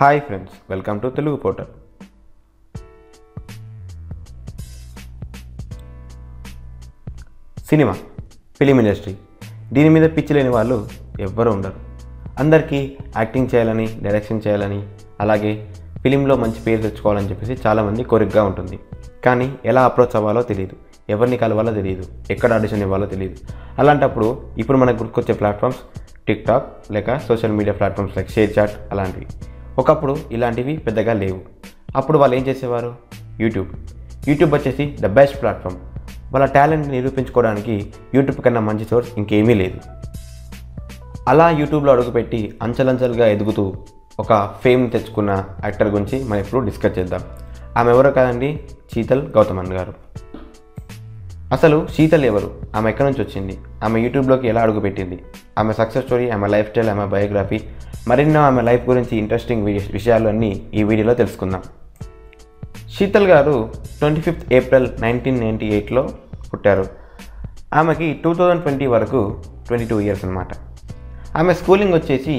Hi friends, welcome to Telugu portal. Cinema, film industry, దీని మీద పిచ్చి లేని వాళ్ళు ఎవ్వరూ ఉండరు. అందరికీ యాక్టింగ్ చేయాలని, డైరెక్షన్ చేయాలని, అలాగే ఫిలింలో మంచి పేరు తెచ్చుకోవాలని చెప్పేసి చాలామంది కోరికగా ఉంటుంది. కానీ ఎలా అప్రోచ్ అవ్వాలో తెలియదు, ఎవరిని కలవాలో తెలియదు, ఎక్కడ ఆడిషన్ ఇవ్వాలో తెలియదు. అలాంటప్పుడు ఇప్పుడు మనకు గుర్తుకొచ్చే ప్లాట్ఫామ్స్ టిక్టాక్ లేక social media platforms like ShareChat అలాంటివి. ఒకప్పుడు ఇలాంటివి పెద్దగా లేవు. అప్పుడు వాళ్ళు ఏం చేసేవారు? యూట్యూబ్ వచ్చేసి ద బెస్ట్ ప్లాట్ఫామ్. వాళ్ళ టాలెంట్ని నిరూపించుకోవడానికి యూట్యూబ్ కన్నా మంచి సోర్స్ ఇంకేమీ లేదు. అలా యూట్యూబ్లో అడుగుపెట్టి అంచెలంచెలుగా ఎదుగుతూ ఒక ఫేమ్ తెచ్చుకున్న యాక్టర్ గురించి మనం ఇప్పుడు డిస్కస్ చేద్దాం. ఆమె ఎవరో కాదండి, శీతల్ గౌతమన్ గారు. అసలు శీతల్ ఎవరు? ఆమె ఎక్కడి నుంచి వచ్చింది? ఆమె యూట్యూబ్లోకి ఎలా అడుగుపెట్టింది? ఆమె సక్సెస్ స్టోరీ, ఆమె లైఫ్ స్టైల్, ఆమె బయోగ్రఫీ, మరెన్నో ఆమె లైఫ్ గురించి ఇంట్రెస్టింగ్ విషయాలు అన్నీ ఈ వీడియోలో తెలుసుకుందాం. శీతల్ గారు 25 ఏప్రిల్ 1998లో పుట్టారు. ఆమెకి 2020 వరకు 22 ఇయర్స్ అన్నమాట. ఆమె స్కూలింగ్ వచ్చేసి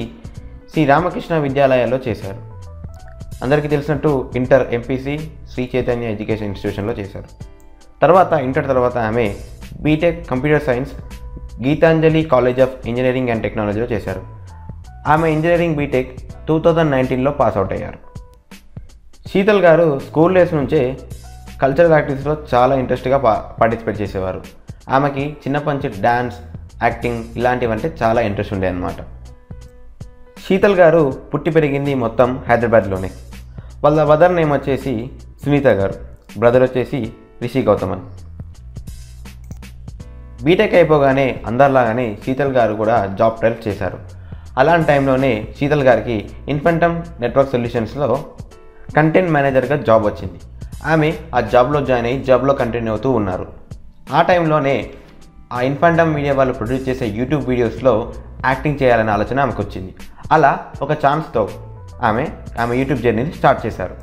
శ్రీ రామకృష్ణ విద్యాలయాల్లో చేశారు. అందరికీ తెలిసినట్టు inter MPC Sri Chaitanya education ఇన్స్టిట్యూషన్లో చేశారు. ఇంటర్ తర్వాత ఆమె BTech computer science Geethanjali college of engineering and టెక్నాలజీలో చేశారు. ఆమె ఇంజనీరింగ్ బీటెక్ 2019లో పాస్ అవుట్ అయ్యారు. శీతల్ గారు స్కూల్ డేస్ నుంచే కల్చరల్ యాక్టివిటీస్లో చాలా ఇంట్రెస్ట్గా పార్టిసిపేట్ చేసేవారు. ఆమెకి చిన్నప్పటి నుంచి డ్యాన్స్, యాక్టింగ్ ఇలాంటివంటే చాలా ఇంట్రెస్ట్ ఉండే అన్నమాట. శీతల్ గారు పుట్టి పెరిగింది మొత్తం హైదరాబాద్లోనే. వాళ్ళ మదర్ నేమ్ వచ్చేసి సునీత గారు, బ్రదర్ వచ్చేసి రిషి గౌతమన్. బీటెక్ అయిపోగానే అందరిలాగానే శీతల్ గారు కూడా జాబ్ ట్రయల్ చేశారు. అలాంటి టైంలోనే శీతల్ గారికి ఇన్ఫంటమ్ నెట్వర్క్ సొల్యూషన్స్లో కంటెంట్ మేనేజర్గా జాబ్ వచ్చింది. ఆమె ఆ జాబ్లో జాయిన్ అయ్యి జాబ్లో కంటిన్యూ అవుతూ ఉన్నారు. ఆ టైంలోనే ఆ ఇన్ఫంటమ్ మీడియా వాళ్ళు ప్రొడ్యూస్ చేసే యూట్యూబ్ వీడియోస్లో యాక్టింగ్ చేయాలనే ఆలోచన ఆమెకు వచ్చింది. అలా ఒక ఛాన్స్తో ఆమె యూట్యూబ్ జర్నీని స్టార్ట్ చేశారు.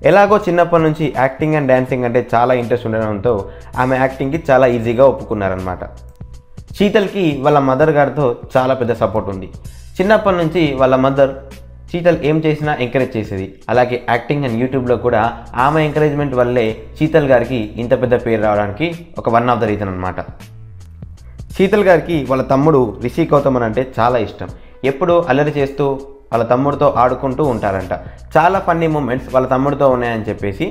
ఎలాగో చిన్నప్పటి నుంచి యాక్టింగ్ అండ్ డ్యాన్సింగ్ అంటే చాలా ఇంట్రెస్ట్ ఉండడంతో ఆమె యాక్టింగ్కి చాలా ఈజీగా ఒప్పుకున్నారనమాట. శీతల్కి వాళ్ళ మదర్ గారితో చాలా పెద్ద సపోర్ట్ ఉంది. చిన్నప్పటి నుంచి వాళ్ళ మదర్ శీతల్ ఏం చేసినా ఎంకరేజ్ చేసేది. అలాగే యాక్టింగ్ అండ్ యూట్యూబ్లో కూడా ఆమె ఎంకరేజ్మెంట్ వల్లే శీతల్ గారికి ఇంత పెద్ద పేరు రావడానికి ఒక వన్ ఆఫ్ ద రీజన్ అనమాట. శీతల్ గారికి వాళ్ళ తమ్ముడు రిషి గౌతమన్ అంటే చాలా ఇష్టం. ఎప్పుడూ అల్లరి చేస్తూ వాళ్ళ తమ్ముడితో ఆడుకుంటూ ఉంటారంట. చాలా ఫన్నీ మూమెంట్స్ వాళ్ళ తమ్ముడితో ఉన్నాయని చెప్పేసి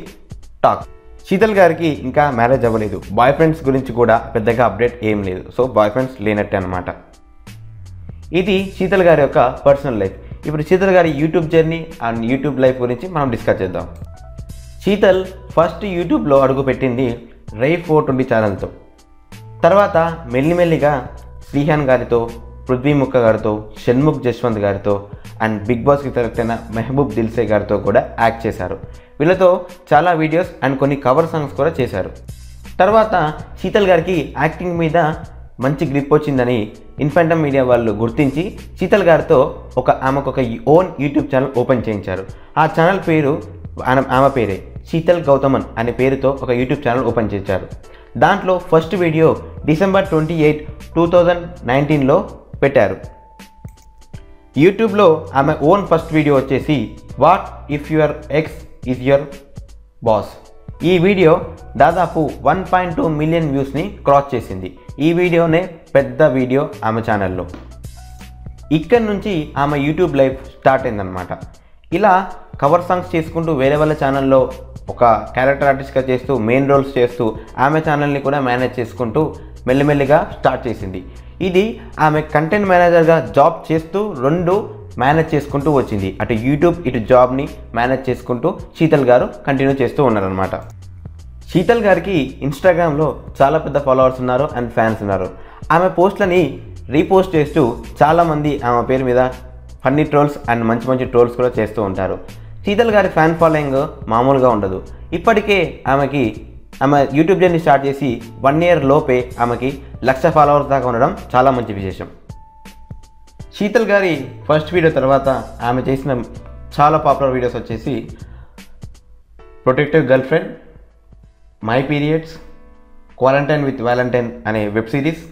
టాక్. శీతల్ గారికి ఇంకా మ్యారేజ్ అవ్వలేదు. బాయ్ ఫ్రెండ్స్ గురించి కూడా పెద్దగా అప్డేట్ ఏం లేదు. సో బాయ్ ఫ్రెండ్స్ లేనట్టే అనమాట. ఇది శీతల్ గారి యొక్క పర్సనల్ లైఫ్. ఇప్పుడు శీతల్ గారి YouTube journey and YouTube life గురించి మనం డిస్కస్ చేద్దాం. శీతల్ ఫస్ట్ యూట్యూబ్లో అడుగుపెట్టింది రైఫ్ 420 ఛానల్తో. తర్వాత మెల్లిమెల్లిగా శ్రీహాన్ గారితో, పృథ్వీ ముక్క గారితో, షణ్ముఖ్ జశ్వంత్ గారితో అండ్ బిగ్ బాస్కి సెలెక్ట్ అయిన మెహబూబ్ దిల్సే గారితో కూడా యాక్ట్ చేశారు. వీళ్ళతో చాలా వీడియోస్ అండ్ కొన్ని కవర్ సాంగ్స్ కూడా చేశారు. తర్వాత శీతల్ గారికి యాక్టింగ్ మీద మంచి గ్రిప్ వచ్చిందని ఇన్ఫంటమ్ మీడియా వాళ్ళు గుర్తించి శీతల్ గారితో ఆమెకు ఒక ఓన్ యూట్యూబ్ ఛానల్ ఓపెన్ చేయించారు. ఆ ఛానల్ పేరు ఆమె పేరే శీతల్ గౌతమన్ అనే పేరుతో ఒక యూట్యూబ్ ఛానల్ ఓపెన్ చేశారు. దాంట్లో ఫస్ట్ వీడియో December 28, 2019లో పెట్టారు. యూట్యూబ్లో ఆమె ఓన్ ఫస్ట్ వీడియో వచ్చేసి what if your ex is your boss. ఈ వీడియో దాదాపు 1.2 మిలియన్ వ్యూస్ని క్రాస్ చేసింది. ఈ వీడియోనే పెద్ద వీడియో ఆమె ఛానల్లో. ఇక్కడి నుంచి ఆమె యూట్యూబ్ లైఫ్ స్టార్ట్ అయిందనమాట. ఇలా కవర్ సాంగ్స్ చేసుకుంటూ వేరే వాళ్ళ ఛానల్లో ఒక క్యారెక్టర్ ఆర్టిస్ట్గా చేస్తూ మెయిన్ రోల్స్ చేస్తూ ఆమె ఛానల్ని కూడా మేనేజ్ చేసుకుంటూ మెల్లిమెల్లిగా స్టార్ట్ చేసింది. ఇది ఆమె కంటెంట్ మేనేజర్గా జాబ్ చేస్తూ రెండు మేనేజ్ చేసుకుంటూ వచ్చింది. అటు యూట్యూబ్ ఇటు జాబ్ని మేనేజ్ చేసుకుంటూ శీతల్ గారు కంటిన్యూ చేస్తూ ఉన్నారనమాట. శీతల్ గారికి ఇన్స్టాగ్రామ్లో చాలా పెద్ద ఫాలోవర్స్ ఉన్నారు అండ్ ఫ్యాన్స్ ఉన్నారు. ఆమె పోస్ట్లని రీపోస్ట్ చేస్తూ చాలామంది ఆమె పేరు మీద ఫన్నీ ట్రోల్స్ అండ్ మంచి మంచి ట్రోల్స్ కూడా చేస్తూ ఉంటారు. శీతల్ గారి ఫ్యాన్ ఫాలోయింగ్ మామూలుగా ఉండదు. ఇప్పటికే ఆమె యూట్యూబ్ జర్నీ స్టార్ట్ చేసి 1 year లోపే ఆమెకి 1,00,000 ఫాలోవర్స్ దాకా ఉండడం చాలా మంచి విశేషం. శీతల్ గారి ఫస్ట్ వీడియో తర్వాత ఆమె చేసిన చాలా పాపులర్ వీడియోస్ వచ్చేసి protective girlfriend, my periods, quarantine with Valentine అనే web series,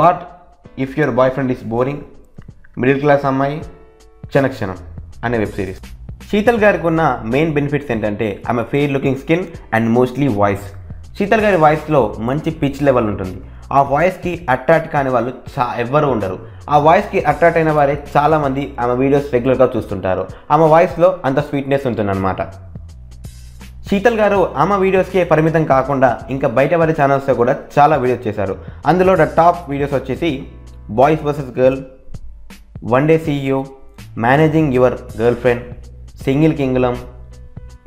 what if your boyfriend is boring, middle class అమ్మాయి, క్షణక్షణం అనే వెబ్ సిరీస్. శీతల్ గారికి ఉన్న మెయిన్ బెనిఫిట్స్ ఏంటంటే ఆమె fair looking skin and mostly voice. Sheetal గారి వాయిస్లో మంచి పిచ్ లెవెల్ ఉంటుంది. ఆ వాయిస్కి అట్రాక్ట్ కాని వాళ్ళు ఎవ్వరూ ఉండరు. ఆ వాయిస్కి అట్రాక్ట్ అయిన వారే చాలామంది ఆమె వీడియోస్ రెగ్యులర్గా చూస్తుంటారు. ఆమె వాయిస్లో అంత స్వీట్నెస్ ఉంటుందన్నమాట. శీతల్ గారు ఆమె వీడియోస్కే పరిమితం కాకుండా ఇంకా బయట వారి ఛానల్స్లో కూడా చాలా వీడియోస్ చేశారు. అందులో టాప్ వీడియోస్ వచ్చేసి boys versus girl, one day CEO, managing your girl friend, single Kingdom,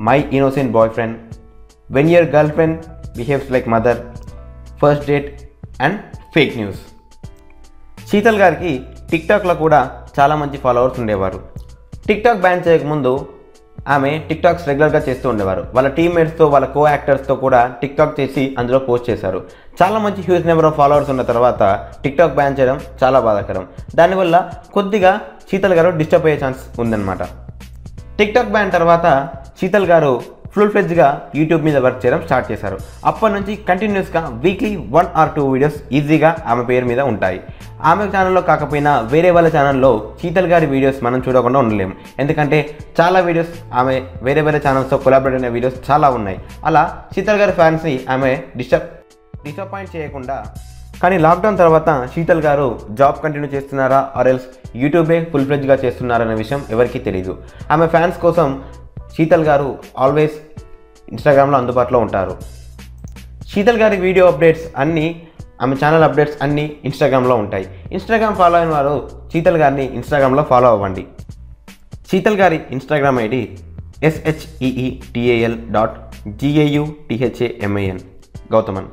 my innocent boy friend, when your girl friend behaves like mother, first date and fake news. Sheetal గారికి టిక్టాక్లో కూడా చాలా మంచి followers ఉండేవారు. TikTok ban చేయకముందు ఆమె TikToks రెగ్యులర్గా చేస్తూ ఉండేవారు. వాళ్ళ టీమ్మేట్స్తో, వాళ్ళ కో యాక్టర్స్తో కూడా టిక్టాక్ చేసి అందులో పోస్ట్ చేశారు. చాలా మంచి హ్యూజ్ నెంబర్ ఆఫ్ ఫాలోవర్స్ ఉన్న తర్వాత టిక్టాక్ బ్యాన్ చేయడం చాలా బాధాకరం. దానివల్ల కొద్దిగా శీతల్ గారు డిస్టర్బ్ అయ్యే ఛాన్స్ ఉందన్నమాట. టిక్టాక్ బ్యాన్ తర్వాత శీతల్ గారు ఫుల్ ఫ్లెడ్జ్గా యూట్యూబ్ మీద వర్క్ చేయడం స్టార్ట్ చేశారు. అప్పటి నుంచి కంటిన్యూస్గా వీక్లీ 1 or 2 వీడియోస్ ఈజీగా ఆమె పేరు మీద ఉంటాయి. ఆమె ఛానల్లో కాకపోయినా వేరే వాళ్ళ ఛానల్లో శీతల్ గారి వీడియోస్ మనం చూడకుండా ఉండలేము. ఎందుకంటే చాలా వీడియోస్ ఆమె వేరే వేరే ఛానల్స్తో కొలాబరేట్ అయిన వీడియోస్ చాలా ఉన్నాయి. అలా శీతల్ గారి ఫ్యాన్స్ని ఆమె డిసప్పాయింట్ చేయకుండా. కానీ లాక్డౌన్ తర్వాత శీతల్ గారు జాబ్ కంటిన్యూ చేస్తున్నారా ఆర్ ఎల్స్ యూట్యూబే ఫుల్ ఫ్లెడ్జ్గా చేస్తున్నారనే విషయం ఎవరికీ తెలియదు. ఆమె ఫ్యాన్స్ కోసం శీతల్ గారు ఆల్వేస్ ఇన్స్టాగ్రామ్లో అందుబాటులో ఉంటారు. శీతల్ గారి వీడియో అప్డేట్స్ అన్నీ, ఆమె ఛానల్ అప్డేట్స్ అన్నీ ఇన్స్టాగ్రామ్లో ఉంటాయి. ఇన్స్టాగ్రామ్ ఫాలో అయిన వారు శీతల్ గారిని ఇన్స్టాగ్రామ్లో ఫాలో అవ్వండి. శీతల్ గారి Instagram ID SHEETL.GAUTHAMAN Gautaman.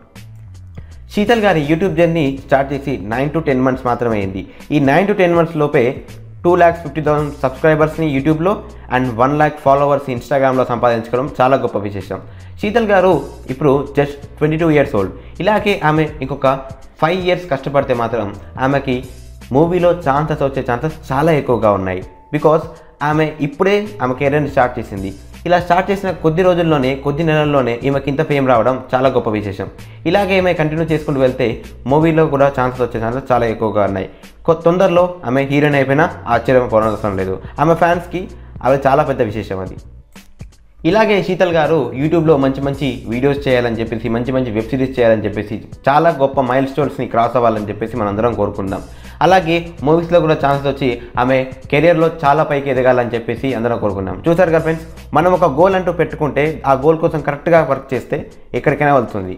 Sheetal గారి యూట్యూబ్ జర్నీ స్టార్ట్ చేసి 9 to 10 months మాత్రమే అయింది. ఈ 9 to 10 months లోపే 2,50,000 సబ్స్క్రైబర్స్ని యూట్యూబ్లో అండ్ 1 lakh ఫాలోవర్స్ ఇన్స్టాగ్రామ్లో సంపాదించుకోవడం చాలా గొప్ప విశేషం. శీతల్ గారు ఇప్పుడు జస్ట్ 22 years old. ఇలాగే ఆమె ఇంకొక 5 years కష్టపడితే మాత్రం ఆమెకి మూవీలో ఛాన్సెస్ వచ్చే ఛాన్సెస్ చాలా ఎక్కువగా ఉన్నాయి. బికాస్ ఆమె ఇప్పుడే ఆమె కెరీర్ని స్టార్ట్ చేసింది. ఇలా స్టార్ట్ చేసిన కొద్ది రోజుల్లోనే, కొద్ది నెలల్లోనే ఈమెకి ఇంత ఫేమ్ రావడం చాలా గొప్ప విశేషం. ఇలాగే ఈమె కంటిన్యూ చేసుకుంటూ వెళ్తే మూవీలో కూడా ఛాన్సెస్ వచ్చే ఛాన్సెస్ చాలా ఎక్కువగా ఉన్నాయి. తొందరలో ఆమె హీరోయిన్ అయిపోయినా ఆశ్చర్యం పోనవసరం లేదు. ఆమె ఫ్యాన్స్కి అవి చాలా పెద్ద విశేషం అది. ఇలాగే శీతల్ గారు యూట్యూబ్లో మంచి మంచి వీడియోస్ చేయాలని చెప్పేసి, మంచి మంచి వెబ్ సిరీస్ చేయాలని చెప్పేసి, చాలా గొప్ప మైల్ స్టోన్స్ని క్రాస్ అవ్వాలని చెప్పేసి మనందరం కోరుకుందాం. అలాగే మూవీస్లో కూడా ఛాన్సెస్ వచ్చి ఆమె కెరియర్లో చాలా పైకి ఎదగాలని చెప్పేసి అందరం కోరుకున్నాం. చూసారు కదా ఫ్రెండ్స్, మనం ఒక గోల్ అంటూ పెట్టుకుంటే ఆ గోల్ కోసం కరెక్ట్గా వర్క్ చేస్తే ఎక్కడికైనా వెళ్తుంది.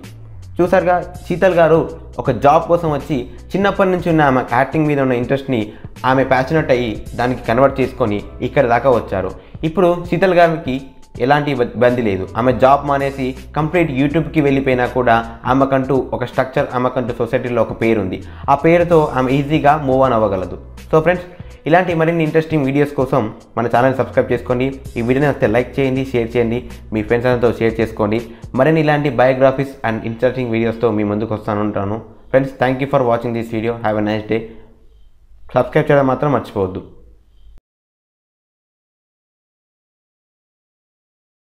చూసారుగా, శీతల్ గారు ఒక జాబ్ కోసం వచ్చి చిన్నప్పటి నుంచి ఉన్న ఆమె యాక్టింగ్ మీద ఉన్న ఇంట్రెస్ట్ని ఆమె ప్యాషనెట్ అయ్యి దానికి కన్వర్ట్ చేసుకొని ఇక్కడ దాకా వచ్చారు. ఇప్పుడు శీతల్ గారికి ఎలాంటి ఇబ్బంది లేదు. ఆమె జాబ్ మానేసి కంప్లీట్ యూట్యూబ్కి వెళ్ళిపోయినా కూడా ఆమెకంటూ ఒక స్ట్రక్చర్, ఆమెకంటూ సొసైటీలో ఒక పేరు ఉంది. ఆ పేరుతో ఆమె ఈజీగా మూవ్ ఆన్ అవ్వగలదు. సో ఫ్రెండ్స్, ఇలాంటి మరిన్ని ఇంట్రెస్టింగ్ వీడియోస్ కోసం మన ఛానల్ సబ్స్క్రైబ్ చేసుకోండి. ఈ వీడియోని వస్తే లైక్ చేయండి, షేర్ చేయండి, మీ ఫ్రెండ్స్ అందరితో షేర్ చేసుకోండి. మరిన్ని ఇలాంటి బయోగ్రఫీస్ అండ్ ఇంట్రెస్టింగ్ వీడియోస్తో మీ ముందుకు వస్తాను. Friends, thank you for watching this video. Have a nice day. Subscribe చేయడం మాత్రం మర్చిపోవద్దు.